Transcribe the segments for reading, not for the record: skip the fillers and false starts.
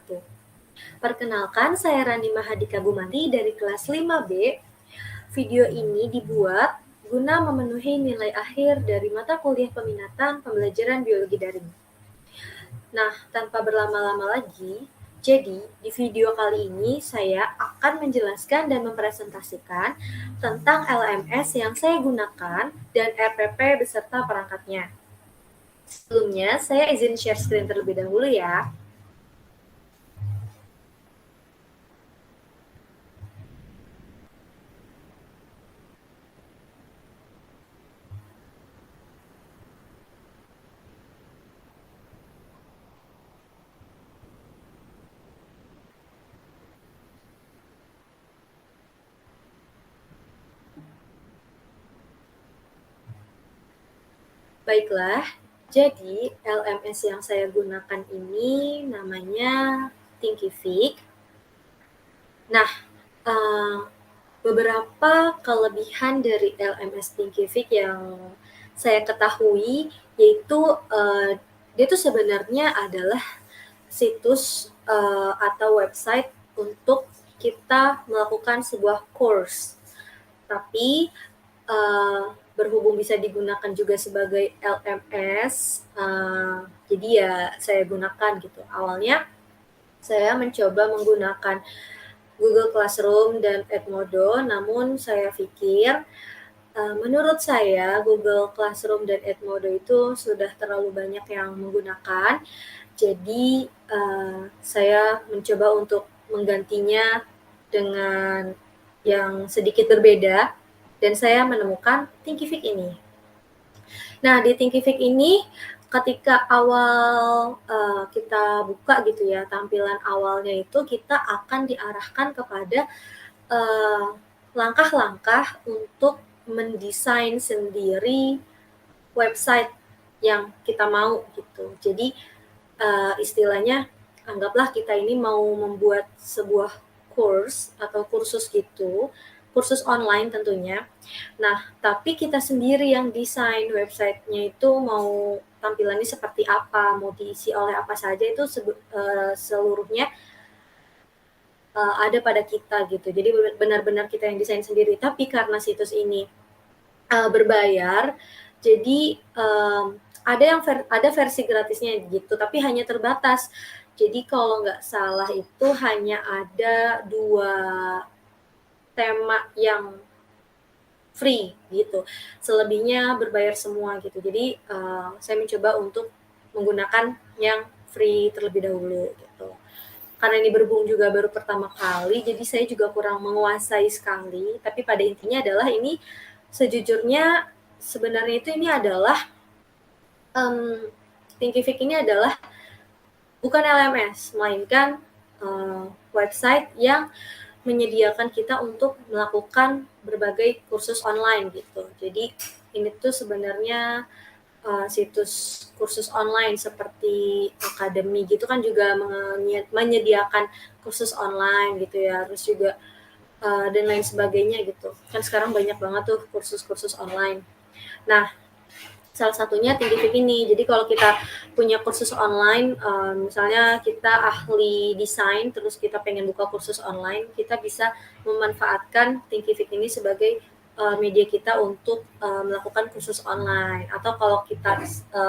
wabarakatuh. Perkenalkan, saya Rani Mahadika Bumanti dari kelas 5B. Video ini dibuat guna memenuhi nilai akhir dari mata kuliah peminatan pembelajaran biologi daring. Nah, tanpa berlama-lama lagi, jadi di video kali ini saya akan menjelaskan dan mempresentasikan tentang LMS yang saya gunakan dan RPP beserta perangkatnya. Sebelumnya, saya izin share screen terlebih dahulu ya. Baiklah, jadi LMS yang saya gunakan ini namanya Thinkific. Nah, beberapa kelebihan dari LMS Thinkific yang saya ketahui yaitu dia itu sebenarnya adalah situs atau website untuk kita melakukan sebuah course. Tapi berhubung bisa digunakan juga sebagai LMS, jadi ya saya gunakan gitu. Awalnya saya mencoba menggunakan Google Classroom dan Edmodo, namun saya pikir menurut saya Google Classroom dan Edmodo itu sudah terlalu banyak yang menggunakan, jadi saya mencoba untuk menggantinya dengan yang sedikit berbeda, dan saya menemukan Thinkific ini. Nah, di Thinkific ini ketika awal kita buka gitu ya, tampilan awalnya itu kita akan diarahkan kepada langkah-langkah untuk mendesain sendiri website yang kita mau gitu. Jadi istilahnya anggaplah kita ini mau membuat sebuah course atau kursus gitu, kursus online tentunya. Nah, tapi kita sendiri yang desain websitenya itu mau tampilannya seperti apa, mau diisi oleh apa saja itu seluruhnya ada pada kita gitu. Jadi benar-benar kita yang desain sendiri. Tapi karena situs ini berbayar, jadi ada versi gratisnya gitu, tapi hanya terbatas. Jadi kalau nggak salah itu hanya ada 2 tema yang free gitu, selebihnya berbayar semua gitu. Jadi saya mencoba untuk menggunakan yang free terlebih dahulu gitu. Karena ini berhubung juga baru pertama kali, jadi saya juga kurang menguasai sekali, tapi pada intinya adalah ini sejujurnya sebenarnya itu ini adalah Thinkific ini adalah bukan LMS, melainkan website yang menyediakan kita untuk melakukan berbagai kursus online gitu. Jadi ini tuh sebenarnya situs kursus online seperti akademi gitu kan juga menyediakan kursus online gitu ya, terus juga dan lain sebagainya gitu. Kan sekarang banyak banget tuh kursus-kursus online. Nah, salah satunya Thinkific ini. Jadi kalau kita punya kursus online, misalnya kita ahli desain, terus kita pengen buka kursus online, kita bisa memanfaatkan Thinkific ini sebagai media kita untuk melakukan kursus online. Atau kalau kita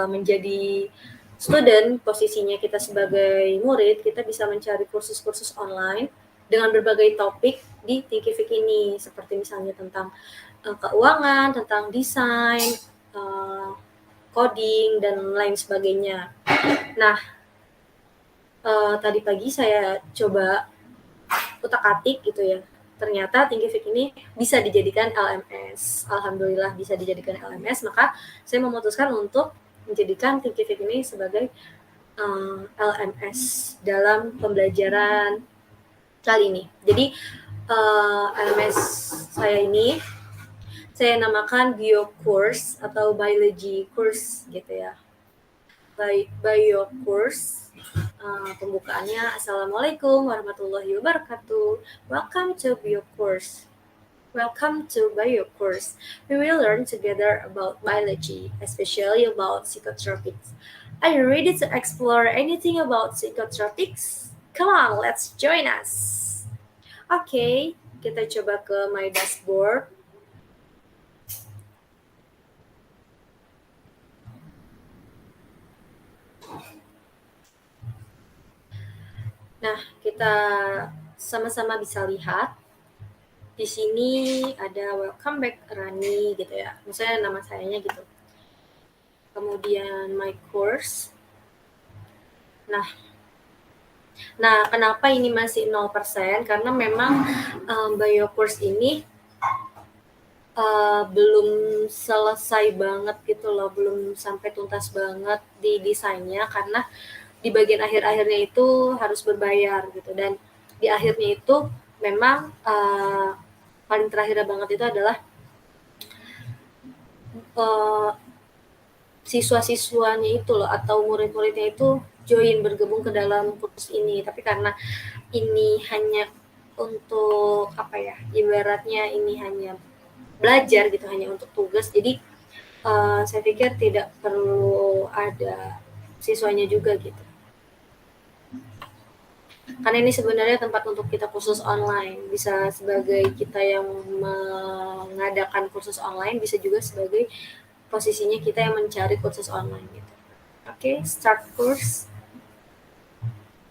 menjadi student, posisinya kita sebagai murid, kita bisa mencari kursus-kursus online dengan berbagai topik di Thinkific ini, seperti misalnya tentang keuangan, tentang desain, coding, dan lain sebagainya. Nah, tadi pagi saya coba utak-atik gitu ya. Ternyata Thinkific ini bisa dijadikan LMS. Alhamdulillah bisa dijadikan LMS, maka saya memutuskan untuk menjadikan Thinkific ini sebagai LMS dalam pembelajaran kali ini. Jadi LMS saya ini saya namakan bio course atau biology course gitu ya. Bio course. Pembukaannya Assalamualaikum warahmatullahi wabarakatuh. Welcome to bio course. Welcome to bio course. We will learn together about biology, especially about psychotropics. Are you ready to explore anything about psychotropics? Come on, let's join us. Oke, kita coba ke my dashboard. Nah, kita sama-sama bisa lihat di sini ada welcome back Rani gitu ya. Misalnya nama sayanya gitu. Kemudian my course. Nah, kenapa ini masih 0%? Karena memang bio course ini belum selesai banget gitu loh, belum sampai tuntas banget di desainnya, karena di bagian akhir-akhirnya itu harus berbayar gitu, dan di akhirnya itu memang paling terakhir banget itu adalah siswa-siswanya itu loh, atau murid-muridnya itu join bergabung ke dalam kursus ini. Tapi karena ini hanya untuk apa ya, ibaratnya ini hanya belajar gitu, hanya untuk tugas, jadi saya pikir tidak perlu ada siswanya juga gitu. Karena ini sebenarnya tempat untuk kita kursus online, bisa sebagai kita yang mengadakan kursus online, bisa juga sebagai posisinya kita yang mencari kursus online gitu. Oke, start course.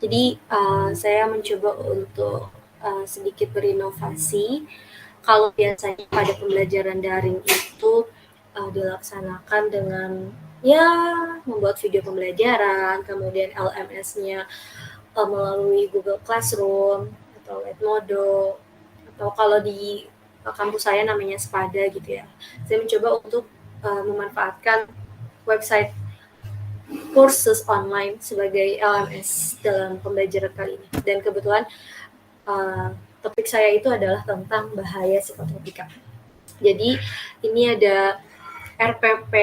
Jadi saya mencoba untuk sedikit berinovasi. Kalau biasanya pada pembelajaran daring itu dilaksanakan dengan ya membuat video pembelajaran, kemudian LMS-nya melalui Google Classroom atau Edmodo, atau kalau di kampus saya namanya Spada gitu ya. Saya mencoba untuk memanfaatkan website kursus online sebagai LMS dalam pembelajaran kali ini. Dan kebetulan topik saya itu adalah tentang bahaya psikotropika. Jadi ini ada RPP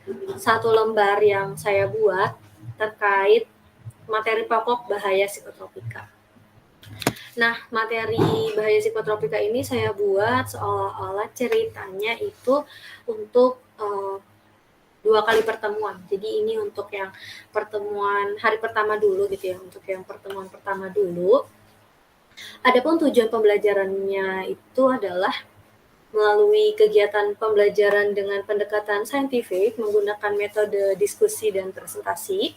1 lembar yang saya buat terkait materi pokok bahaya psikotropika. Nah, materi bahaya psikotropika ini saya buat seolah-olah ceritanya itu untuk 2 kali pertemuan. Jadi ini untuk yang pertemuan hari pertama dulu gitu ya, untuk yang pertemuan pertama dulu. Adapun tujuan pembelajarannya itu adalah melalui kegiatan pembelajaran dengan pendekatan saintifik menggunakan metode diskusi dan presentasi,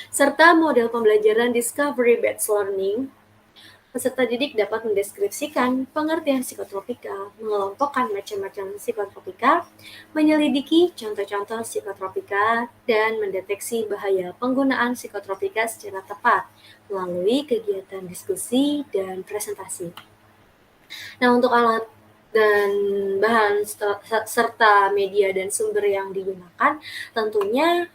serta model pembelajaran discovery based learning. Peserta didik dapat mendeskripsikan pengertian psikotropika, mengelompokkan macam-macam psikotropika, menyelidiki contoh-contoh psikotropika, dan mendeteksi bahaya penggunaan psikotropika secara tepat melalui kegiatan diskusi dan presentasi. Nah, untuk alat dan bahan serta media dan sumber yang digunakan, tentunya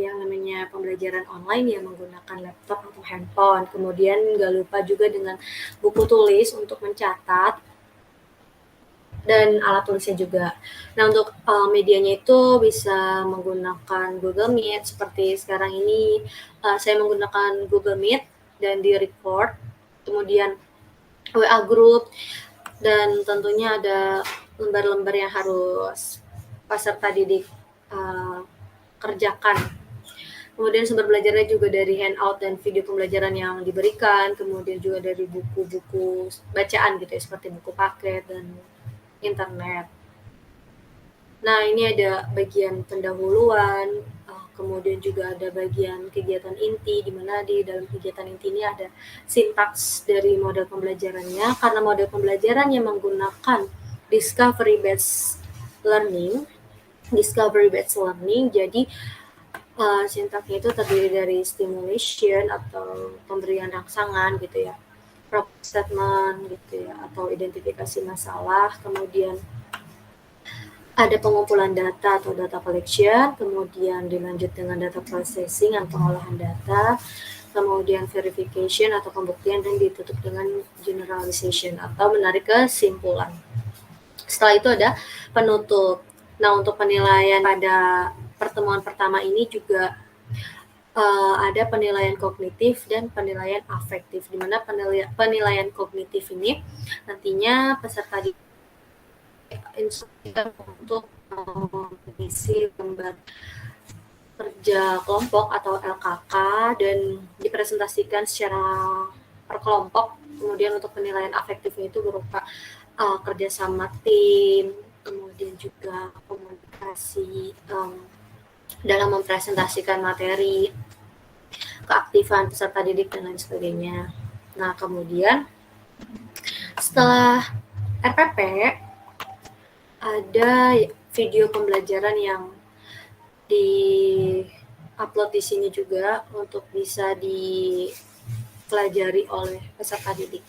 yang namanya pembelajaran online yang menggunakan laptop atau handphone. Kemudian nggak lupa juga dengan buku tulis untuk mencatat dan alat tulisnya juga. Nah, untuk medianya itu bisa menggunakan Google Meet, seperti sekarang ini saya menggunakan Google Meet dan di record, kemudian WA group, dan tentunya ada lembar-lembar yang harus peserta didik kerjakan. Kemudian sumber belajarnya juga dari handout dan video pembelajaran yang diberikan, kemudian juga dari buku-buku bacaan gitu ya, seperti buku paket dan internet. Nah, ini ada bagian pendahuluan, kemudian juga ada bagian kegiatan inti, di mana di dalam kegiatan inti ini ada sintaks dari model pembelajarannya, karena model pembelajaran yang menggunakan discovery based learning, jadi sintaksnya itu terdiri dari stimulation atau pemberian rangsangan gitu ya, problem statement gitu ya, atau identifikasi masalah, kemudian ada pengumpulan data atau data collection, kemudian dilanjut dengan data processing atau pengolahan data, kemudian verification atau pembuktian, dan ditutup dengan generalization atau menarik kesimpulan. Setelah itu ada penutup. Nah, untuk penilaian pada pertemuan pertama ini juga ada penilaian kognitif dan penilaian afektif, di mana penilaian kognitif ini nantinya peserta instruksikan untuk mengisi lembar kerja kelompok atau LKK dan dipresentasikan secara per kelompok. Kemudian untuk penilaian afektifnya itu berupa kerjasama tim, kemudian juga komunikasi dalam mempresentasikan materi, keaktifan peserta didik dan lain sebagainya. Nah, kemudian setelah RPP ada video pembelajaran yang di-upload di sini juga untuk bisa dipelajari oleh peserta didik.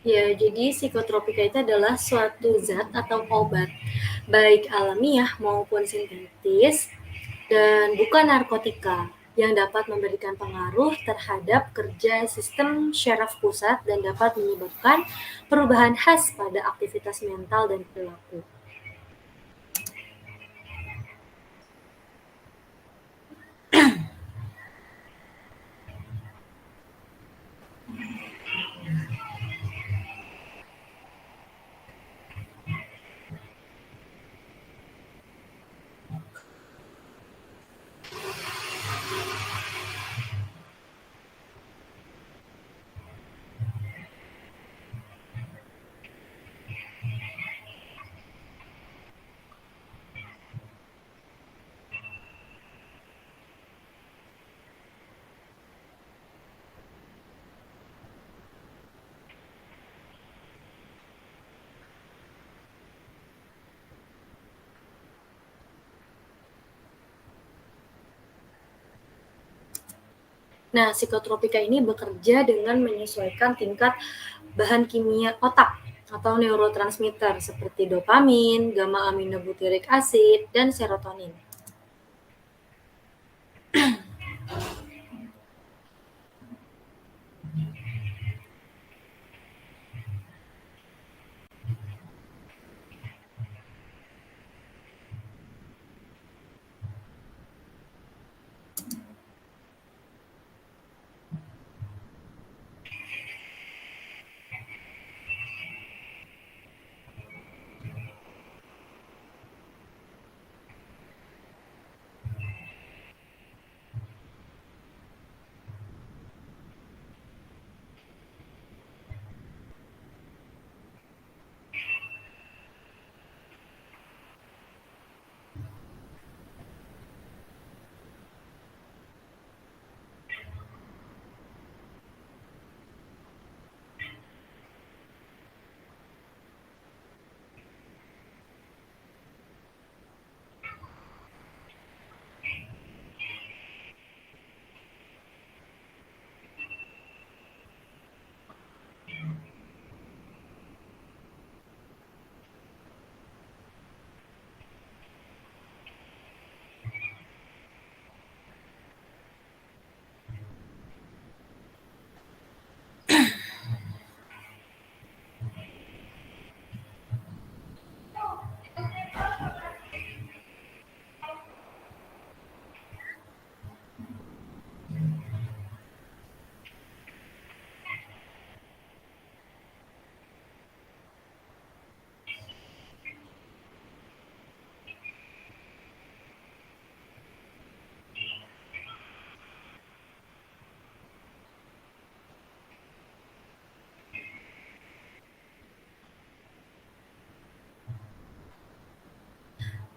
Ya, jadi psikotropika itu adalah suatu zat atau obat, baik alamiah maupun sintetis, dan bukan narkotika, yang dapat memberikan pengaruh terhadap kerja sistem syaraf pusat dan dapat menyebabkan perubahan khas pada aktivitas mental dan perilaku. Nah, psikotropika ini bekerja dengan menyesuaikan tingkat bahan kimia otak atau neurotransmitter seperti dopamin, gamma aminobutyric acid, dan serotonin.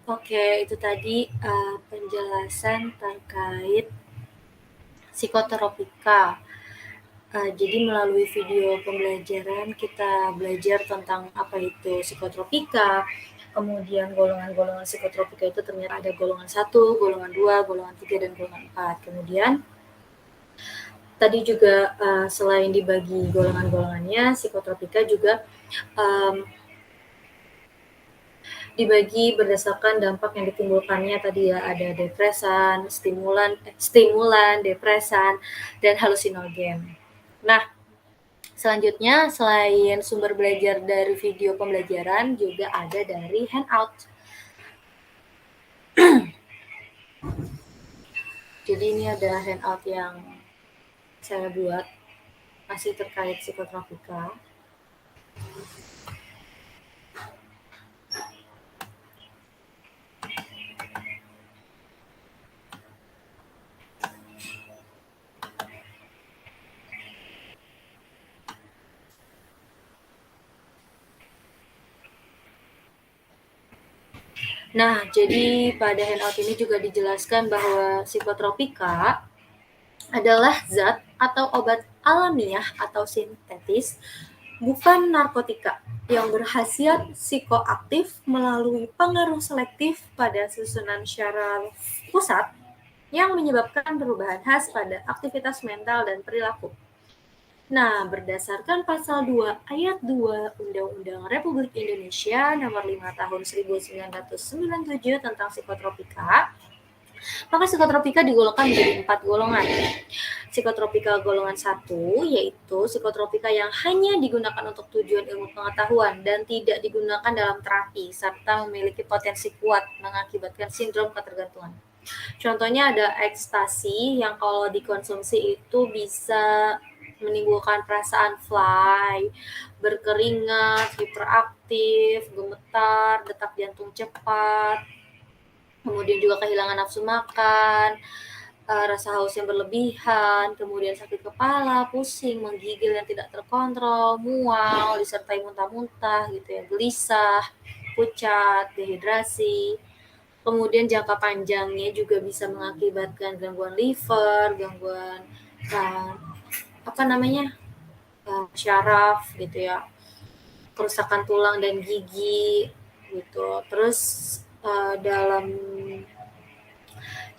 Oke, itu tadi penjelasan terkait psikotropika. Jadi melalui video pembelajaran kita belajar tentang apa itu psikotropika, kemudian golongan-golongan psikotropika itu ternyata ada golongan 1, golongan 2, golongan 3, dan golongan 4. Kemudian tadi juga selain dibagi golongan-golongannya, psikotropika juga dibagi berdasarkan dampak yang ditimbulkannya tadi ya, ada depresan, stimulan, depresan, dan halusinogen. Nah, selanjutnya selain sumber belajar dari video pembelajaran juga ada dari handout. Jadi ini ada handout yang saya buat masih terkait psikotropika. Nah, jadi pada handout ini juga dijelaskan bahwa psikotropika adalah zat atau obat alamiah atau sintetis, bukan narkotika, yang berkhasiat psikoaktif melalui pengaruh selektif pada susunan syaraf pusat yang menyebabkan perubahan khas pada aktivitas mental dan perilaku. Nah, berdasarkan pasal 2 ayat 2 Undang-Undang Republik Indonesia nomor 5 tahun 1997 tentang psikotropika, maka psikotropika digolongkan menjadi 4 golongan. Psikotropika golongan 1 yaitu psikotropika yang hanya digunakan untuk tujuan ilmu pengetahuan dan tidak digunakan dalam terapi serta memiliki potensi kuat mengakibatkan sindrom ketergantungan. Contohnya ada ekstasi yang kalau dikonsumsi itu bisa menimbulkan perasaan fly, berkeringat, hiperaktif, gemetar, detak jantung cepat, kemudian juga kehilangan nafsu makan, rasa haus yang berlebihan, kemudian sakit kepala, pusing, menggigil yang tidak terkontrol, mual, disertai muntah-muntah gitu ya, gelisah, pucat, dehidrasi. Kemudian jangka panjangnya juga bisa mengakibatkan gangguan liver, gangguan syaraf gitu ya, kerusakan tulang dan gigi gitu. Terus dalam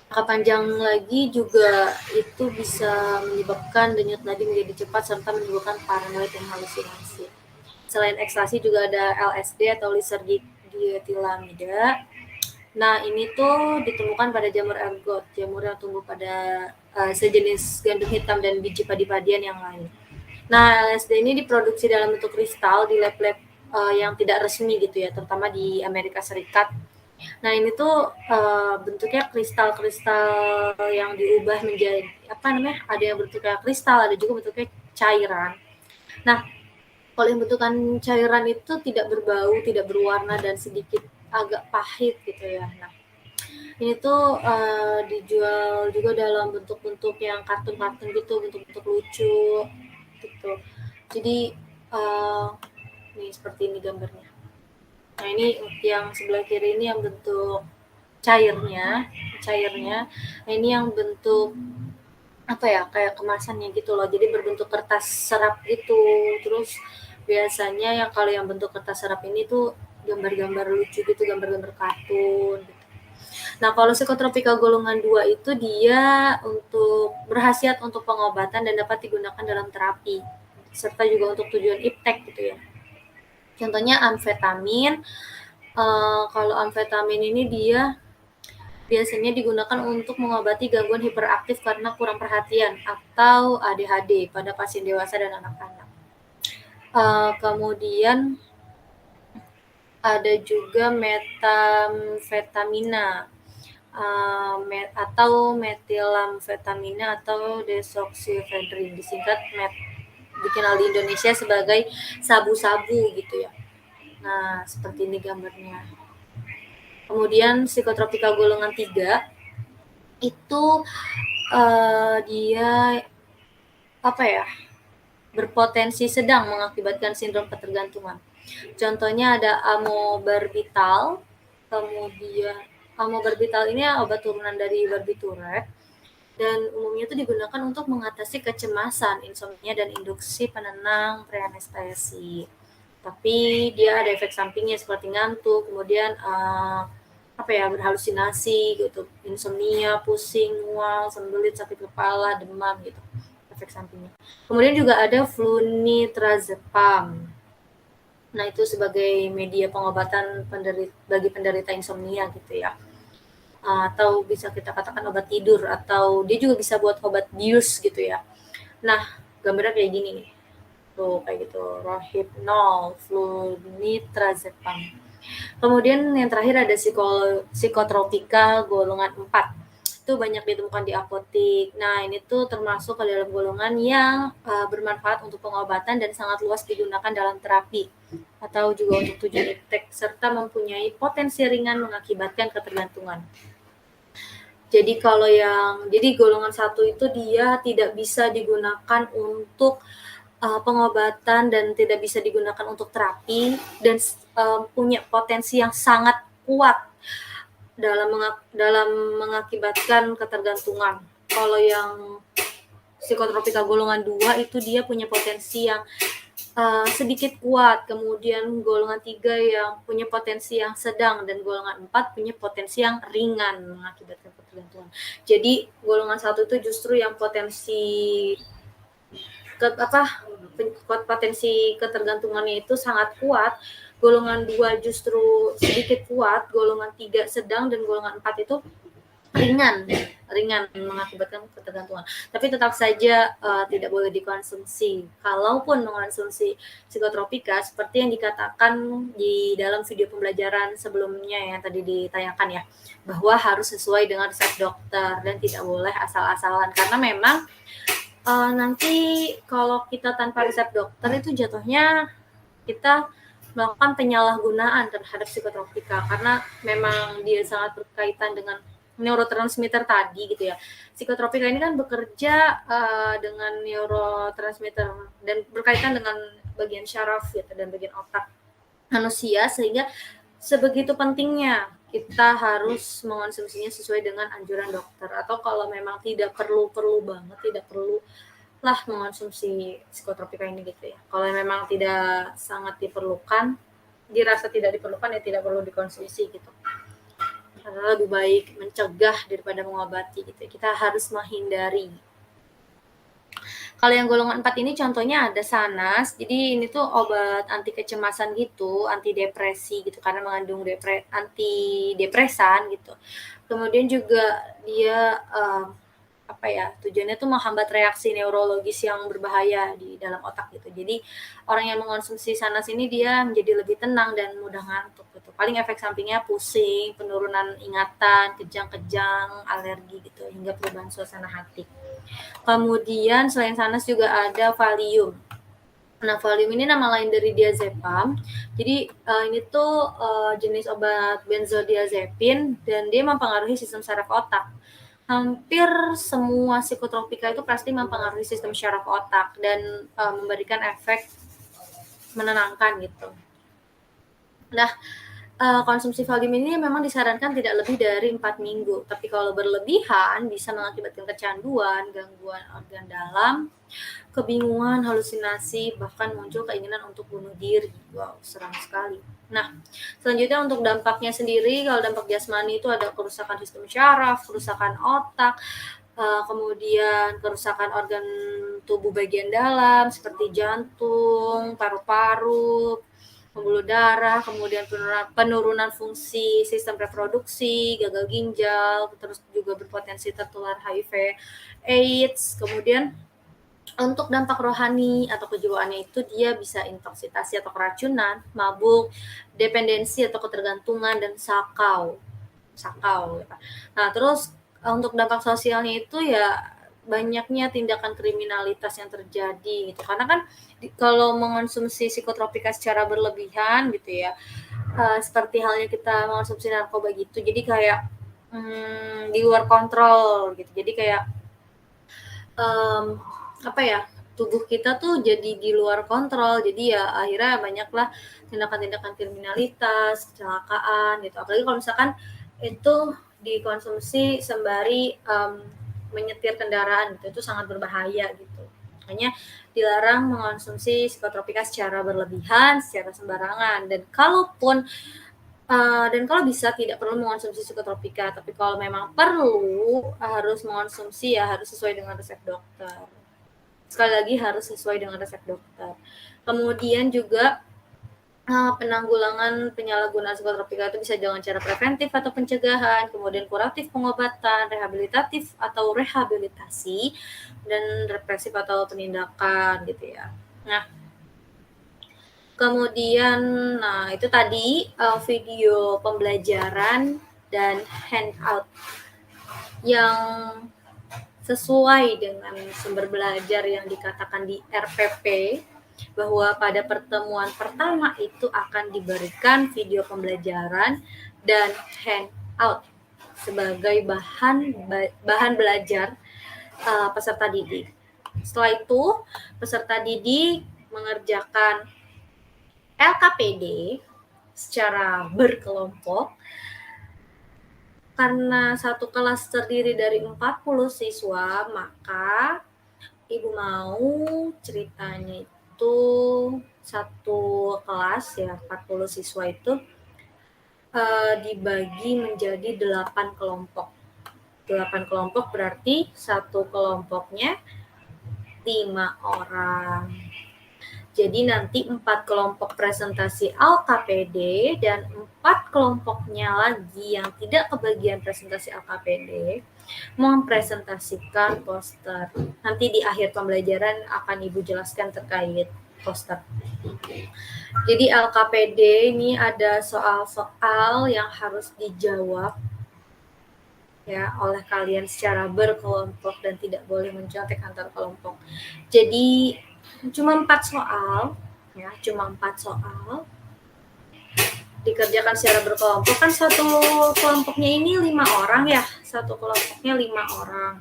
jangka panjang lagi juga itu bisa menyebabkan denyut nadi menjadi cepat serta menimbulkan paranoid dan halusinasi. Selain ekstasi juga ada LSD atau liserdietylamida. Nah, ini tuh ditemukan pada jamur ergot, jamur yang tumbuh pada sejenis gandum hitam dan biji padi-padian yang lain. Nah, LSD ini diproduksi dalam bentuk kristal di lab-lab yang tidak resmi gitu ya, terutama di Amerika Serikat. Nah, ini tuh bentuknya kristal-kristal yang diubah menjadi ada yang bentuknya kristal, ada juga bentuknya cairan. Nah, kalau yang bentukan cairan itu tidak berbau, tidak berwarna, dan sedikit agak pahit gitu ya. Nah, ini tuh dijual juga dalam bentuk-bentuk yang kartun-kartun gitu, bentuk-bentuk lucu gitu. Jadi nih seperti ini gambarnya. Nah, ini yang sebelah kiri ini yang bentuk cairnya. Nah, ini yang bentuk kayak kemasannya gitu loh. Jadi berbentuk kertas serap gitu. Terus biasanya yang kalau yang bentuk kertas serap ini tuh gambar-gambar lucu gitu, gambar-gambar kartun gitu. Nah, kalau psikotropika golongan 2 itu dia berkhasiat untuk pengobatan dan dapat digunakan dalam terapi serta juga untuk tujuan iptek gitu ya. Contohnya amfetamin. Kalau amfetamin ini dia biasanya digunakan untuk mengobati gangguan hiperaktif karena kurang perhatian atau ADHD pada pasien dewasa dan anak-anak. Kemudian ada juga metamfetamina atau metilamfetamina atau desoksifedrin, disingkat dikenal di Indonesia sebagai sabu-sabu gitu ya. Nah, seperti ini gambarnya. Kemudian psikotropika golongan 3 itu dia berpotensi sedang mengakibatkan sindrom ketergantungan. Contohnya ada amobarbital, kemudian Amobarbital ini obat turunan dari barbiturate dan umumnya itu digunakan untuk mengatasi kecemasan, insomnia, dan induksi penenang preanestesi. Tapi dia ada efek sampingnya seperti ngantuk, kemudian berhalusinasi gitu, insomnia, pusing, mual, sembelit, sakit kepala, demam gitu, efek sampingnya. Kemudian juga ada flunitrazepam. Nah, itu sebagai media pengobatan bagi penderita insomnia gitu ya. Atau bisa kita katakan obat tidur, atau dia juga bisa buat obat bius gitu ya. Nah, gambarnya kayak gini nih. Tuh, kayak gitu. Rohypnol, flunitrazepam. Kemudian yang terakhir ada psikotropika golongan 4. Itu banyak ditemukan di apotik. Nah, ini tuh termasuk ke dalam golongan yang bermanfaat untuk pengobatan dan sangat luas digunakan dalam terapi atau juga untuk tujuan iptek, serta mempunyai potensi ringan mengakibatkan ketergantungan. Jadi golongan 1 itu dia tidak bisa digunakan untuk pengobatan dan tidak bisa digunakan untuk terapi dan punya potensi yang sangat kuat dalam mengakibatkan ketergantungan. Kalau yang psikotropika golongan 2 itu dia punya potensi yang sedikit kuat, kemudian golongan 3 yang punya potensi yang sedang, dan golongan 4 punya potensi yang ringan mengakibatkan ketergantungan. Jadi golongan 1 itu justru yang potensi ketergantungannya itu sangat kuat, golongan 2 justru sedikit kuat, golongan 3 sedang, dan golongan 4 itu ringan mengakibatkan ketergantungan. Tapi tetap saja tidak boleh dikonsumsi. Kalaupun mengonsumsi psikotropika seperti yang dikatakan di dalam video pembelajaran sebelumnya yang tadi ditayangkan ya, bahwa harus sesuai dengan resep dokter dan tidak boleh asal-asalan, karena memang nanti kalau kita tanpa resep dokter itu jatuhnya kita melakukan penyalahgunaan terhadap psikotropika, karena memang dia sangat berkaitan dengan neurotransmitter tadi gitu ya. Psikotropika ini kan bekerja dengan neurotransmitter dan berkaitan dengan bagian syaraf gitu dan bagian otak manusia, sehingga sebegitu pentingnya kita harus mengonsumsinya sesuai dengan anjuran dokter, atau kalau memang tidak perlu banget, tidak perlu lah mengonsumsi psikotropika ini gitu ya. Kalau memang tidak sangat diperlukan, dirasa tidak diperlukan, ya tidak perlu dikonsumsi gitu. Karena lebih baik mencegah daripada mengobati gitu. Kita harus menghindari. Kalau yang golongan 4 ini contohnya ada Sanas. Jadi ini tuh obat anti kecemasan gitu, anti depresi gitu, karena mengandung antidepresan gitu. Kemudian juga dia tujuannya tuh menghambat reaksi neurologis yang berbahaya di dalam otak gitu. Jadi orang yang mengonsumsi Sanas ini dia menjadi lebih tenang dan mudah ngantuk gitu. Paling efek sampingnya pusing, penurunan ingatan, kejang-kejang, alergi gitu, hingga perubahan suasana hati. Kemudian selain Sanas juga ada Valium. Nah, Valium ini nama lain dari diazepam. Jadi ini tuh jenis obat benzodiazepin dan dia mempengaruhi sistem saraf otak. Hampir semua psikotropika itu pasti mempengaruhi sistem syaraf otak dan memberikan efek menenangkan gitu. Nah, konsumsi Valium ini memang disarankan tidak lebih dari 4 minggu. Tapi kalau berlebihan bisa mengakibatkan kecanduan, gangguan organ dalam, kebingungan, halusinasi, bahkan muncul keinginan untuk bunuh diri. Wow, seram sekali. Nah, selanjutnya untuk dampaknya sendiri, kalau dampak jasmani itu ada kerusakan sistem syaraf, kerusakan otak, kemudian kerusakan organ tubuh bagian dalam seperti jantung, paru-paru, pembuluh darah, kemudian penurunan fungsi sistem reproduksi, gagal ginjal, terus juga berpotensi tertular HIV, AIDS. Kemudian untuk dampak rohani atau kejiwaannya itu dia bisa intoksitasi atau keracunan, mabuk, dependensi atau ketergantungan, dan sakau. Ya. Nah, terus untuk dampak sosialnya itu ya banyaknya tindakan kriminalitas yang terjadi gitu. Karena kan kalau mengonsumsi psikotropika secara berlebihan gitu ya, seperti halnya kita mengonsumsi narkoba gitu. Jadi kayak di luar kontrol gitu. Jadi kayak tubuh kita tuh jadi di luar kontrol. Jadi ya akhirnya banyaklah tindakan-tindakan kriminalitas, kecelakaan gitu. Apalagi kalau misalkan itu dikonsumsi sembari menyetir kendaraan gitu, itu sangat berbahaya gitu. Makanya dilarang mengonsumsi psikotropika secara berlebihan, secara sembarangan. Dan kalau bisa tidak perlu mengonsumsi psikotropika, tapi kalau memang perlu harus mengonsumsi ya harus sesuai dengan resep dokter. Sekali lagi harus sesuai dengan resep dokter. Kemudian juga penanggulangan penyalahgunaan psikotropika itu bisa dengan cara preventif atau pencegahan, kemudian kuratif pengobatan, rehabilitatif atau rehabilitasi, dan represif atau penindakan gitu ya. Nah, kemudian, itu tadi video pembelajaran dan handout yang sesuai dengan sumber belajar yang dikatakan di RPP, bahwa pada pertemuan pertama itu akan diberikan video pembelajaran dan handout sebagai bahan belajar peserta didik. Setelah itu, peserta didik mengerjakan LKPD secara berkelompok. Karena satu kelas terdiri dari 40 siswa, maka Ibu mau ceritanya itu satu kelas ya 40 siswa itu dibagi menjadi 8 kelompok. 8 kelompok berarti satu kelompoknya 5 orang. Jadi nanti 4 kelompok presentasi LKPD dan 4 kelompoknya lagi yang tidak kebagian presentasi LKPD mempresentasikan poster. Nanti di akhir pembelajaran akan Ibu jelaskan terkait poster. Jadi LKPD ini ada soal-soal yang harus dijawab ya oleh kalian secara berkelompok dan tidak boleh mencontek antar kelompok. Jadi cuma 4 soal ya, cuma 4 soal dikerjakan secara berkelompok. Kan satu kelompoknya ini 5 orang ya, satu kelompoknya 5 orang.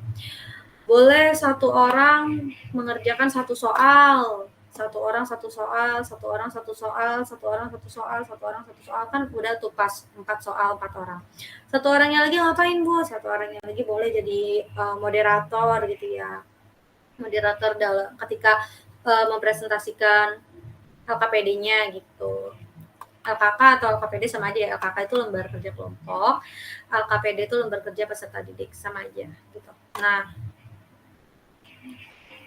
Boleh satu orang mengerjakan satu soal, satu orang satu soal, satu orang satu soal, satu orang satu soal, satu orang satu soal, kan udah tuh pas 4 soal 4 orang. Satu orangnya lagi ngapain Bu? Satu orangnya lagi boleh jadi moderator gitu ya. Moderator dalam ketika mempresentasikan LKPD-nya gitu. LKK atau LKPD sama aja ya. LKK itu lembar kerja kelompok, LKPD itu lembar kerja peserta didik, sama aja gitu. Nah,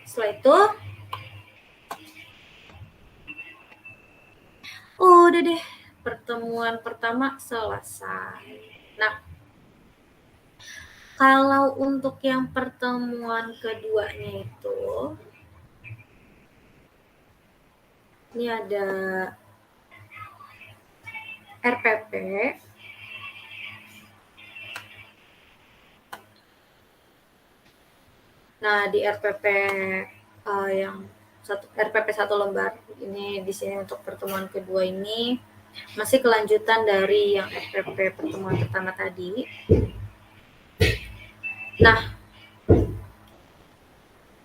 setelah itu udah deh, pertemuan pertama selesai. Nah, kalau untuk yang pertemuan keduanya itu ini ada RPP. Nah, di RPP yang RPP 1 lembar ini di sini untuk pertemuan kedua ini masih kelanjutan dari yang RPP pertemuan pertama tadi. Nah,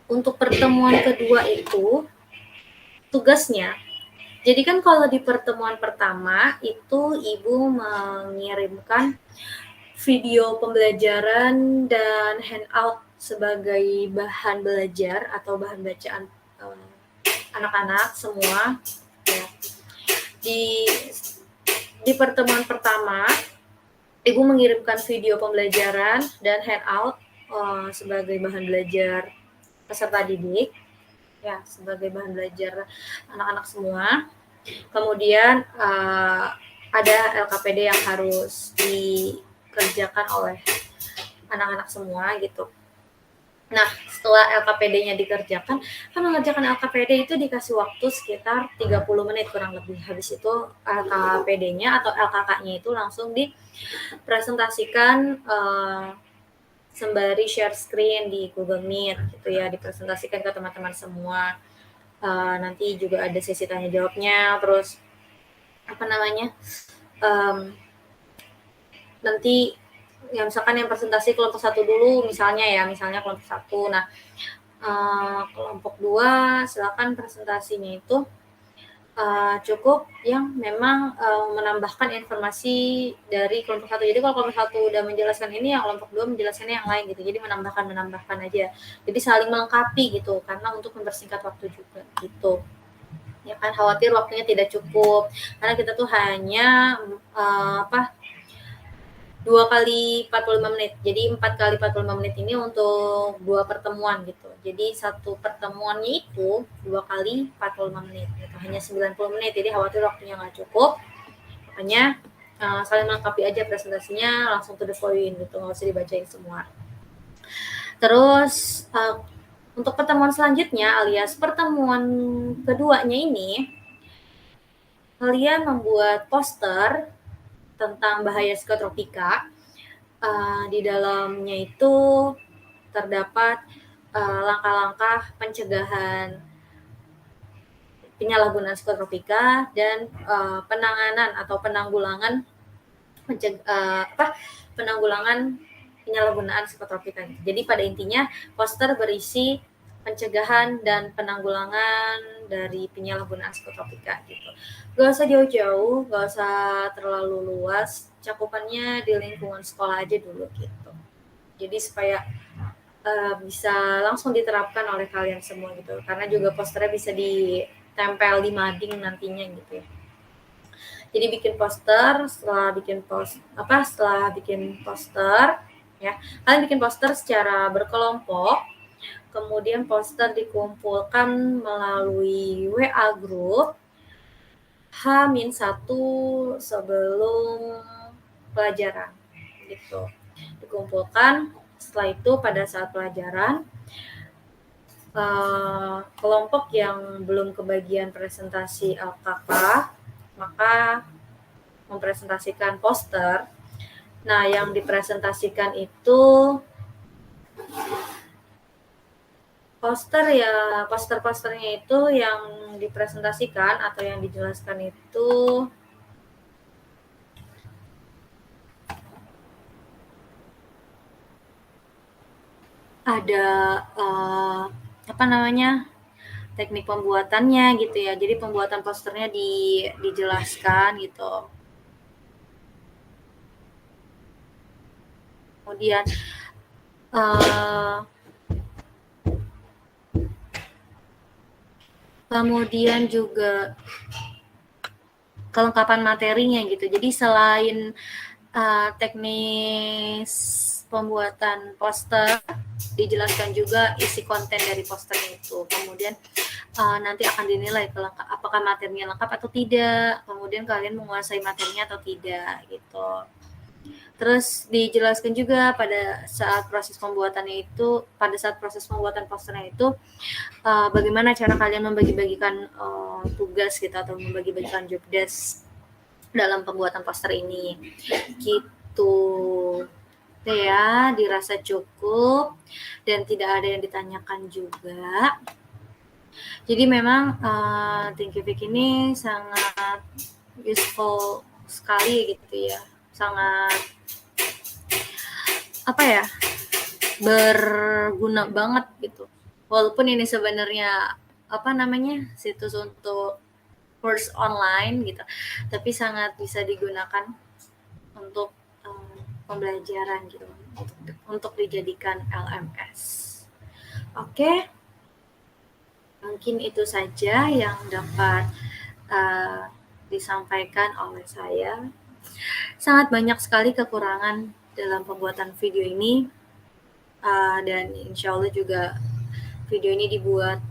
untuk pertemuan kedua itu tugasnya, jadi kan kalau di pertemuan pertama itu Ibu mengirimkan video pembelajaran dan handout sebagai bahan belajar atau bahan bacaan anak-anak semua ya. Di pertemuan pertama Ibu mengirimkan video pembelajaran dan handout sebagai bahan belajar peserta didik ya, sebagai bahan belajar anak-anak semua. Kemudian ada LKPD yang harus dikerjakan oleh anak-anak semua gitu. Nah, setelah LKPD-nya dikerjakan, kan mengerjakan LKPD itu dikasih waktu sekitar 30 menit kurang lebih. Habis itu LKPD-nya atau LKK-nya itu langsung dipresentasikan sembari share screen di Google Meet gitu ya, dipresentasikan ke teman-teman semua. Nanti juga ada sesi tanya jawabnya, terus nanti ya misalkan yang presentasi kelompok 1 dulu misalnya kelompok 1. Nah, kelompok 2 silakan presentasinya itu cukup yang memang menambahkan informasi dari kelompok 1. Jadi kalau kelompok 1 udah menjelaskan ini, yang kelompok 2 menjelaskannya yang lain gitu. Jadi menambahkan aja. Jadi saling melengkapi gitu, karena untuk mempersingkat waktu juga gitu. Ya kan, khawatir waktunya tidak cukup karena kita tuh hanya 2 kali 45 menit. Jadi 4 kali 45 menit ini untuk 2 pertemuan gitu. Jadi satu pertemuannya itu 2 kali 45 menit gitu. Hanya 90 menit. Jadi khawatir waktunya nggak cukup. Makanya saling melengkapi aja presentasinya, langsung to the point gitu, nggak usah dibacain semua. Terus untuk pertemuan selanjutnya alias pertemuan keduanya ini, kalian membuat poster tentang bahaya psikotropika. Di dalamnya itu terdapat langkah-langkah pencegahan penyalahgunaan psikotropika dan penanganan atau penanggulangan penyalahgunaan psikotropika. Jadi pada intinya poster berisi pencegahan dan penanggulangan dari penyalahgunaan psikotropika gitu. Gak usah jauh-jauh, gak usah terlalu luas, cakupannya di lingkungan sekolah aja dulu gitu. Jadi supaya bisa langsung diterapkan oleh kalian semua gitu. Karena juga posternya bisa ditempel di mading nantinya gitu ya. Jadi bikin poster, setelah bikin poster ya, kalian bikin poster secara berkelompok. Kemudian poster dikumpulkan melalui WA group H-1 sebelum pelajaran gitu. Dikumpulkan, setelah itu pada saat pelajaran kelompok yang belum kebagian presentasi LKK maka mempresentasikan poster. Nah, yang dipresentasikan itu posternya itu yang dipresentasikan atau yang dijelaskan itu ada teknik pembuatannya gitu ya. Jadi pembuatan posternya dijelaskan gitu. Kemudian juga kelengkapan materinya gitu. Jadi selain teknis pembuatan poster, dijelaskan juga isi konten dari posternya itu. Kemudian nanti akan dinilai apakah materinya lengkap atau tidak. Kemudian kalian menguasai materinya atau tidak gitu. Terus dijelaskan juga pada saat proses pembuatan posternya itu bagaimana cara kalian membagi-bagikan tugas gitu atau membagi-bagikan job desk dalam pembuatan poster ini gitu ya. Dirasa cukup dan tidak ada yang ditanyakan juga. Jadi memang Thinkific ini sangat useful sekali gitu ya, sangat berguna banget gitu. Walaupun ini sebenarnya situs untuk course online gitu, tapi sangat bisa digunakan untuk pembelajaran gitu, untuk dijadikan LMS. Oke. Mungkin itu saja yang dapat disampaikan oleh saya. Sangat banyak sekali kekurangan dalam pembuatan video ini, dan insya Allah juga video ini dibuat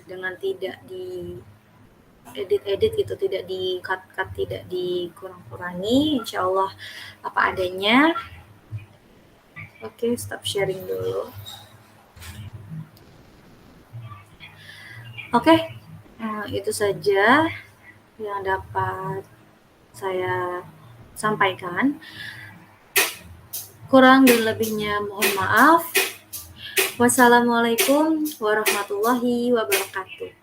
dengan tidak di edit gitu, tidak di cut, tidak dikurang-kurangi, insya Allah apa adanya. Oke, stop sharing dulu. Oke, itu saja yang dapat saya sampaikan. Kurang dan lebihnya mohon maaf. Wassalamualaikum warahmatullahi wabarakatuh.